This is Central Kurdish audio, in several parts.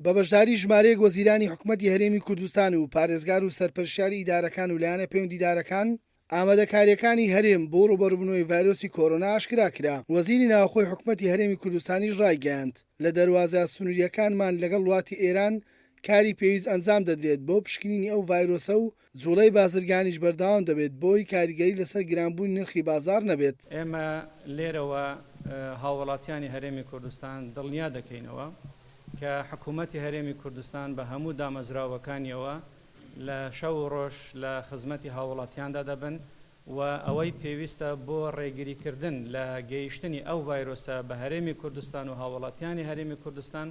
بە بەشداری ژمارەیەک وەزیرانی حکوومەتی هەرێمی کوردستان و پارێزگار و سەرپەرشتیاری ئیدارەکان و لایەنە پەیوەندیدارەکان ئامادەکاریەکانی هەرێم بۆ ڕوبەڕووبوونەوەی ڤایرۆسی کۆرۆنا ئاشکرا کرا. وەزیری ناوخۆی حکوومەتی هەرێمی کوردستانیش ڕایگەیاند لە دەواازە سنووریەکانمان لەگەڵ وڵاتی ئێران کاری پێویست ئەنجام دەدرێت بۆ پشکنینی ئەو ڤایرۆسە و جوڵەی بازرگانیش بەردەوام دەبێت بۆی کاریگەری لەسەر گرانبوون نرخی بازار نەبێت. ئێمە لێرەوە هاوڵاتیانی هەرێمی کوردستان دڵنیا دەکەینەوە کە حکوومەتی هەرێمی کوردستان بە هەموو دامەزراوەکانیەوە لە شەو ڕۆژ لە خزمەتی هاوڵاتیاندا دەبن و ئەوەی پێویستە بۆ ڕێگریکردن لە گەیشتنی ئەو ڤایرۆسە بە هەرێمی کوردستان و هاوڵاتیانی هەرێمی کوردستان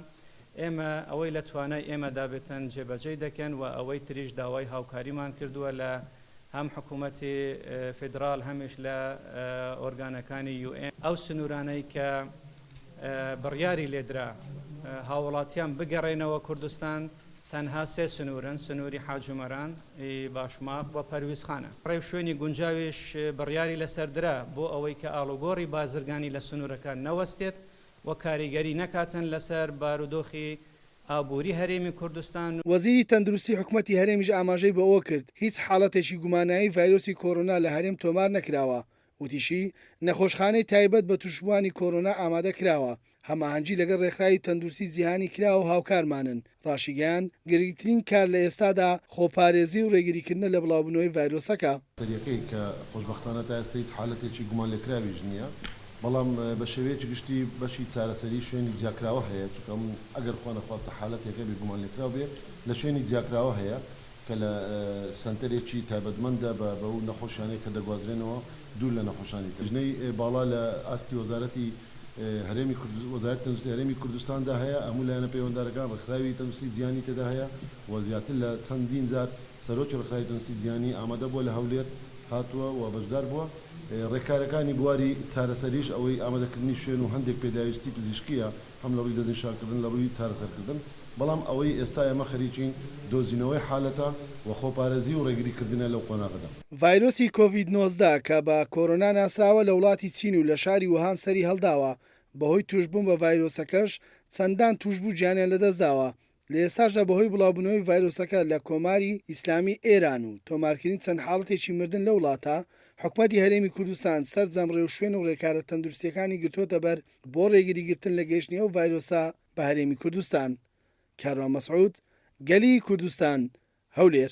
ئێمە ئەوەی لە توانای ئێمەدا بێتن جێبەجێ دەکەن و ئەوەی تریش داوای هاوکاریمان کردووە لە هەم حکوومەتی فدرال هەمیش لە ئۆرگانەکانی UN ئەو سنوورانەی کە بڕیاری لێدرا هاوڵاتیان بگەڕێنەوە کوردستان تەنها سێ سنوورن: سنووری حاجومەران، باشماق و پەرویزخانە. ڕێو شوێنی گونجاویش بڕیاری لەسەردرا بۆ ئەوەی کە ئاڵوگۆڕی بازرگانی لە سنوورەکان نەوەستێت و کاریگەری نەکاتن لەسەر بارودۆخی ئابووری هەرێمی کوردستان. وەزیری تەندروستی حکوومەتی هەرێمیش ئاماژەی بەوە کرد هیچ حاڵەتێکی گومانایی ڤایرۆسی کۆرۆنا لە هەرێم تۆمار نەکراوە. وتیشی نەخۆشخانەی تایبەت بە توشبوانی کۆرۆنا ئامادە کراوە. هەماهەنگی لەگەڵ ڕێکخراوی تەندروستی جیهانی کراوە و هاوکارمانن. ڕاشیگەیان گرنگترین کار لە ئێستادا خۆپارێزی و ڕێگریکردنە لە بڵاوبوونەوەی ڤایرۆسەکە. سەریەکەی کە خۆشبەختانە تا ئێستا هیچ حالەتێکی گومان لێکراویش نییە، بەڵام بە شێوەیەکی گشتی بەشی چارەسەری شوێنی جیاکراوە هەیە، چونکە ئەگەر خوا نەخواستە حالەتێکە بێ گومان لێکراو بێ لە شوێنی جیاکراوە هەیە کە لە سنتەرێکی تایبەتمەندە بە ئەو نەخۆشیانەی کە دەگوازرێنەوە دوور لە نەخۆشانی ژنەی باڵا لە ئاستی وەزارەتی هەرێمی وەزارەتی تەندروستی هەرێمی کوردستاندا هەیە. هەموو لایەنە پەیوەنددارەکان ڕێکخراوی تەندروستی جیهانی تێدا هەیە و زیاتر لە چەندین جار سەرۆکی ڕێکخراوی تەندروستی جیهانی ئامادە بووە لە هەولێر هاتووە و بەشدار بووە. ڕێکارەکانی بواری چارەسەریش ئەوەی ئامادەکردنی شوێن و هەندێک پێداویستی پزیشکیە، هەم لە ڕووی دەستنیشانکردن لە ڕووی چارەسەرکردن، بەڵام ئەوەی ئێستا ئێمە خەریکین دۆزینەوەی حالەتە و خۆپارێزی و ڕێگریکردنە لەو قۆناغدا. ڤایرۆسی کۆڤید-19 کە بە کۆرۆنا ناسراوە لە وڵاتی چین و لە شاری ووهان سەری هەڵداوە. بەهۆی توشبوون بە ڤایرۆسەکەش چەندان توشبوو گیانیان لەدەستداوە. لە ئێستاشدا بەهۆی بڵاوبوونەوەی ڤایرۆسەکە لە کۆماری ئیسلامی ئێران و تۆمارکردنی چەند حاڵەتێکی مردن لە وڵاتە، حکوومەتی هەرێمی کوردستان سەرجەم ڕێوشوێن و ڕێکارە تەندروستیەکانی گرتوۆتە بەر بۆ ڕێگریگرتن لە گەیشتنی ئەو ڤایرۆسە بە هەرێمی کوردستان. کاروان مەسعود، گەلی کوردستان، هەولێر.